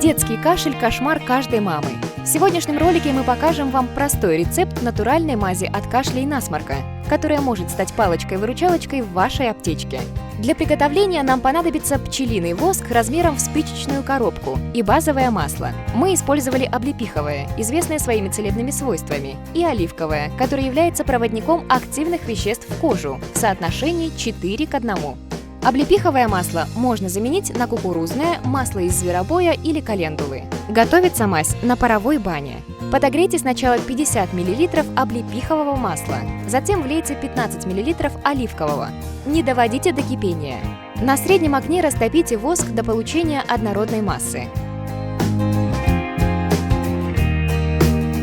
Детский кашель – кошмар каждой мамы. В сегодняшнем ролике мы покажем вам простой рецепт натуральной мази от кашля и насморка, которая может стать палочкой-выручалочкой в вашей аптечке. Для приготовления нам понадобится пчелиный воск размером в спичечную коробку и базовое масло. Мы использовали облепиховое, известное своими целебными свойствами, и оливковое, которое является проводником активных веществ в кожу в соотношении 4 к 1. Облепиховое масло можно заменить на кукурузное, масло из зверобоя или календулы. Готовится мазь на паровой бане. Подогрейте сначала 50 мл облепихового масла, затем влейте 15 мл оливкового. Не доводите до кипения. На среднем огне растопите воск до получения однородной массы.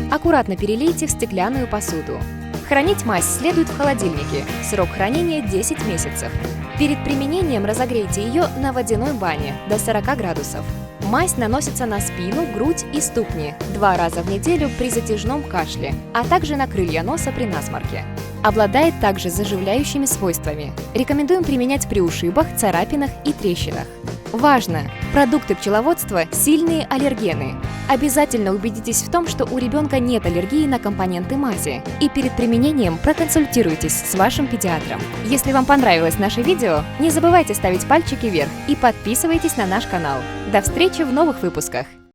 Аккуратно перелейте в стеклянную посуду. Хранить мазь следует в холодильнике. Срок хранения 10 месяцев. Перед применением разогрейте ее на водяной бане до 40 градусов. Мазь наносится на спину, грудь и ступни 2 раза в неделю при затяжном кашле, а также на крылья носа при насморке. Обладает также заживляющими свойствами. Рекомендуем применять при ушибах, царапинах и трещинах. Важно! Продукты пчеловодства – сильные аллергены. Обязательно убедитесь в том, что у ребенка нет аллергии на компоненты мази. И перед применением проконсультируйтесь с вашим педиатром. Если вам понравилось наше видео, не забывайте ставить пальчики вверх и подписывайтесь на наш канал. До встречи в новых выпусках!